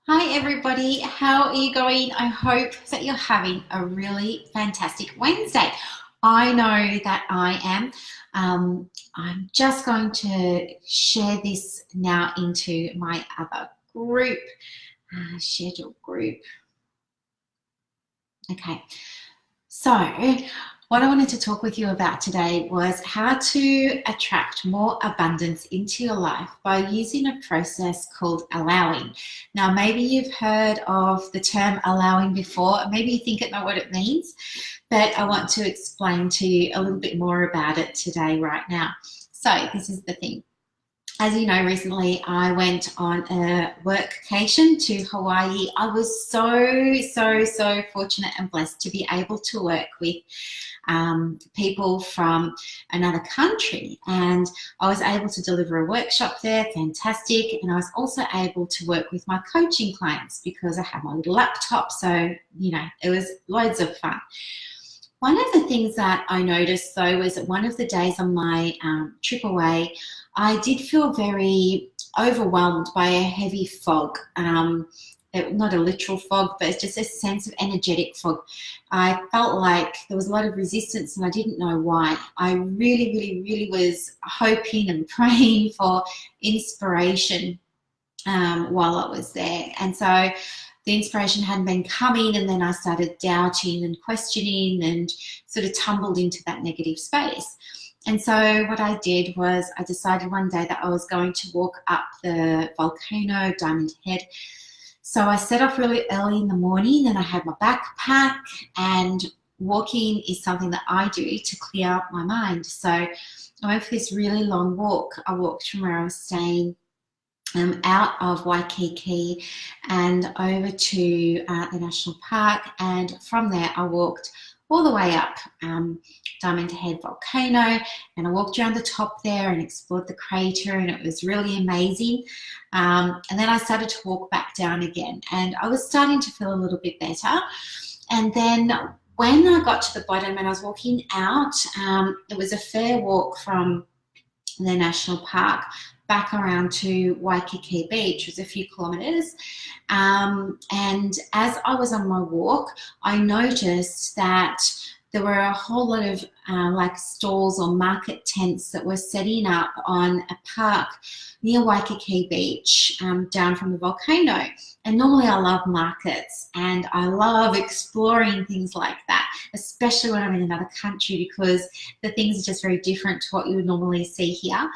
Hi everybody, how are you going? I hope that you're having a really fantastic Wednesday. I know that I am. I'm just going to share this now into my other group, schedule group. Okay, so what I wanted to talk with you about today was how to attract more abundance into your life by using a process called allowing. Now, maybe you've heard of the term allowing before, maybe you think it know what it means, but I want to explain to you a little bit more about it today, right now. So, this is the thing. As you know, recently I went on a workcation to Hawaii. I was so fortunate and blessed to be able to work with people from another country, and I was able to deliver a workshop there, fantastic. And I was also able to work with my coaching clients because I had my little laptop, so it was loads of fun. One of the things that I noticed though was that one of the days on my trip away, I did feel very overwhelmed by a heavy fog. Not a literal fog, but it's just a sense of energetic fog. I felt like there was a lot of resistance and I didn't know why. I really was hoping and praying for inspiration while I was there. And so the inspiration hadn't been coming, and then I started doubting and questioning and sort of tumbled into that negative space. And so what I did was I decided one day that I was going to walk up the volcano, Diamond Head. So I set off really early in the morning and I had my backpack, and walking is something that I do to clear up my mind. So I went for this really long walk. I walked from where I was staying out of Waikiki and over to the national park, and from there I walked all the way up Diamond Head volcano, and I walked around the top there and explored the crater, and it was really amazing. And then I started to walk back down again, and I was starting to feel a little bit better. And then when I got to the bottom and I was walking out, it was a fair walk from the national park back around to Waikiki Beach. It was a few kilometres. And as I was on my walk, I noticed that there were a whole lot of like stalls or market tents that were setting up on a park near Waikiki Beach, down from the volcano. And normally I love markets and I love exploring things like that, especially when I'm in another country, because the things are just very different to what you would normally see here.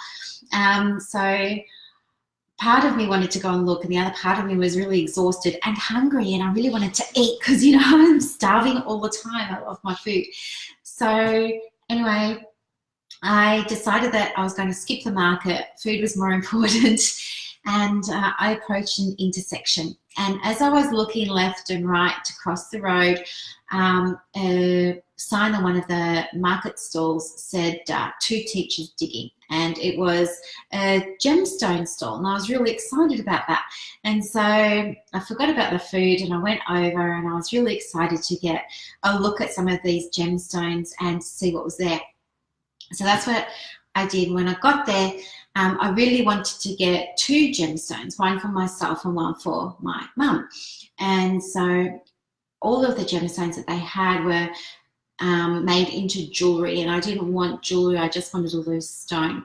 So part of me wanted to go and look, and the other part of me was really exhausted and hungry, and I really wanted to eat because, I'm starving all the time. I love my food. So anyway, I decided that I was going to skip the market. Food was more important. And I approached an intersection. And as I was looking left and right to cross the road, a sign on one of the market stalls said, two teachers digging. And it was a gemstone stall. And I was really excited about that. And so I forgot about the food and I went over, and I was really excited to get a look at some of these gemstones and see what was there. So that's what I did. When I got there, I really wanted to get two gemstones, one for myself and one for my mum. And so all of the gemstones that they had were made into jewellery, and I didn't want jewellery, I just wanted a loose stone.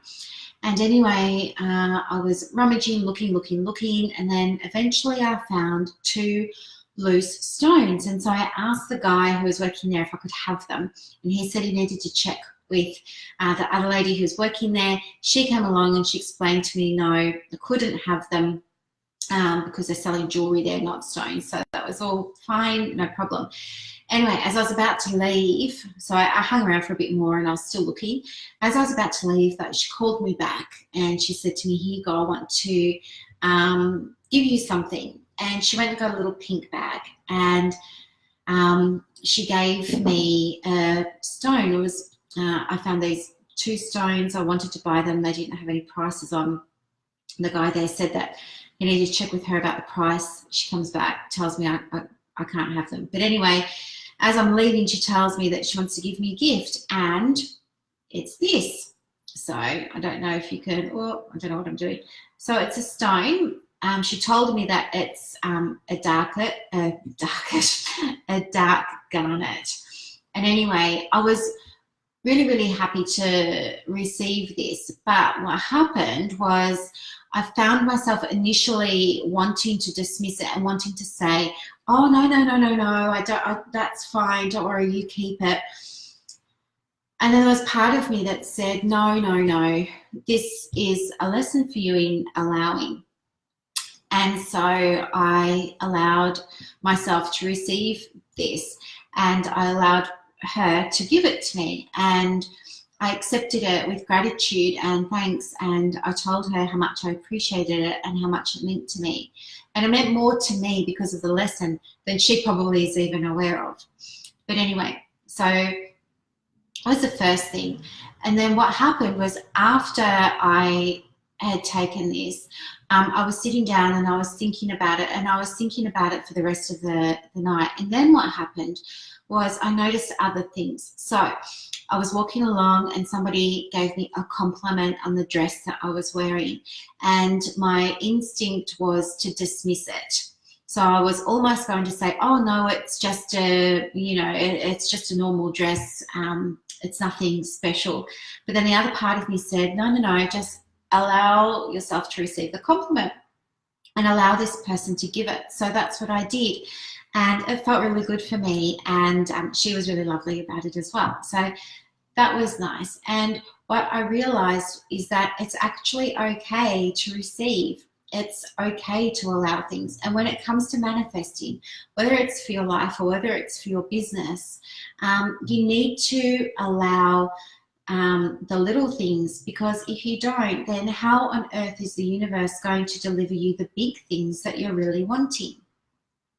And anyway, I was rummaging, looking, and then eventually I found two loose stones. And so I asked the guy who was working there if I could have them, and he said he needed to check with the other lady who was working there. She came along and she explained to me, no, I couldn't have them because they're selling jewellery there, not stones. So that was all fine, no problem. Anyway, as I was about to leave, so I hung around for a bit more and I was still looking. As I was about to leave, though, she called me back and she said to me, here you go, I want to give you something. And she went and got a little pink bag, and she gave me a stone. It was I found these two stones. I wanted to buy them. They didn't have any prices on. The guy there said that he needed to check with her about the price. She comes back, tells me I can't have them. But anyway, as I'm leaving, she tells me that she wants to give me a gift, and it's this. So I don't know if you can, I don't know what I'm doing. So it's a stone. She told me that it's a dark garnet. And anyway, I was really, really happy to receive this. But what happened was I found myself initially wanting to dismiss it and wanting to say, oh, no, that's fine. Don't worry, you keep it. And then there was part of me that said, no, this is a lesson for you in allowing. And so I allowed myself to receive this, and I allowed her to give it to me, and I accepted it with gratitude and thanks, and I told her how much I appreciated it and how much it meant to me. And it meant more to me because of the lesson than she probably is even aware of. But anyway, so that was the first thing. And then what happened was, after I had taken this, I was sitting down and I was thinking about it, and I was thinking about it for the rest of the night. And then what happened was I noticed other things. So I was walking along and somebody gave me a compliment on the dress that I was wearing, and my instinct was to dismiss it. So I was almost going to say, oh no, it's just it's just a normal dress. It's nothing special. But then the other part of me said, no, just allow yourself to receive the compliment and allow this person to give it. So that's what I did. And it felt really good for me. And she was really lovely about it as well. So that was nice. And what I realized is that it's actually okay to receive. It's okay to allow things. And when it comes to manifesting, whether it's for your life or whether it's for your business, you need to allow the little things, because if you don't, then how on earth is the universe going to deliver you the big things that you're really wanting?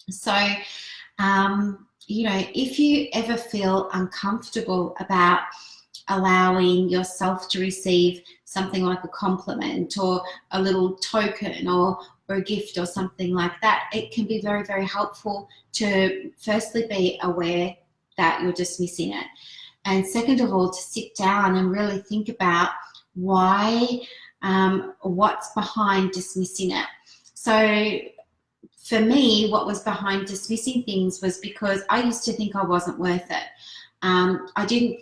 So, if you ever feel uncomfortable about allowing yourself to receive something like a compliment or a little token or a gift or something like that, it can be very, very helpful to firstly be aware that you're dismissing it. And second of all, to sit down and really think about why, what's behind dismissing it. So for me, what was behind dismissing things was because I used to think I wasn't worth it. I didn't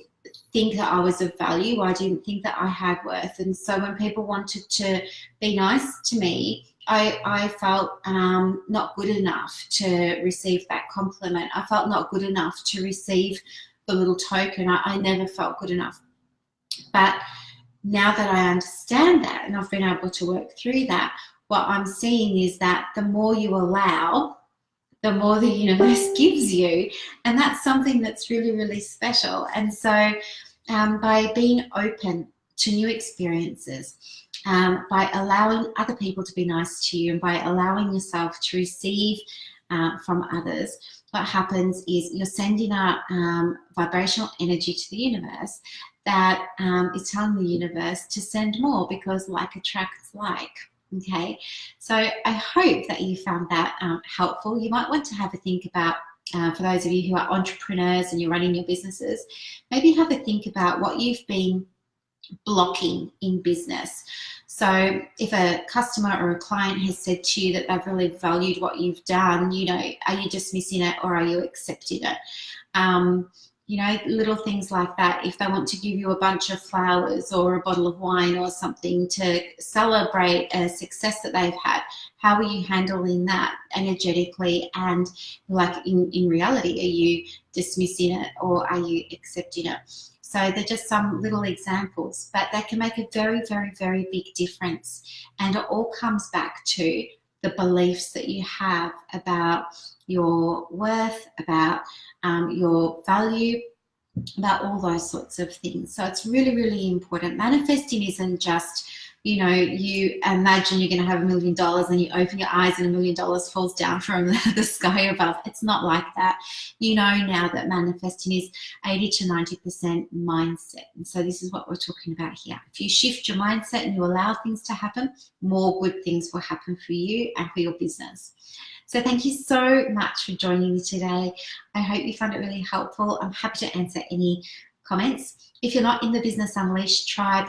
think that I was of value. I didn't think that I had worth. And so when people wanted to be nice to me, I felt not good enough to receive that compliment. I felt not good enough to receive the little token. I never felt good enough. But now that I understand that and I've been able to work through that, what I'm seeing is that the more you allow, the more the universe gives you. And that's something that's really, really special. And so by being open to new experiences, by allowing other people to be nice to you, and by allowing yourself to receive from others, what happens is you're sending out vibrational energy to the universe that is telling the universe to send more, because like attracts like. Okay, so I hope that you found that helpful. You might want to have a think about, for those of you who are entrepreneurs and you're running your businesses, maybe have a think about what you've been blocking in business. So if a customer or a client has said to you that they've really valued what you've done, are you dismissing it or are you accepting it? Little things like that. If they want to give you a bunch of flowers or a bottle of wine or something to celebrate a success that they've had, how are you handling that energetically? And like in reality, are you dismissing it or are you accepting it? So they're just some little examples, but they can make a very, very, very big difference. And it all comes back to the beliefs that you have about your worth, about your value, about all those sorts of things. So it's really, really important. Manifesting isn't just, you imagine you're going to have $1 million and you open your eyes and $1 million falls down from the sky above. It's not like that. Now that manifesting is 80 to 90% mindset. And so this is what we're talking about here. If you shift your mindset and you allow things to happen, more good things will happen for you and for your business. So thank you so much for joining me today. I hope you found it really helpful. I'm happy to answer any comments. If you're not in the Business Unleashed tribe,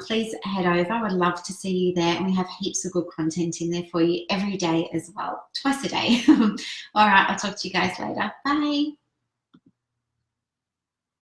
please head over. I'd love to see you there. And we have heaps of good content in there for you every day as well, twice a day. All right, I'll talk to you guys later. Bye.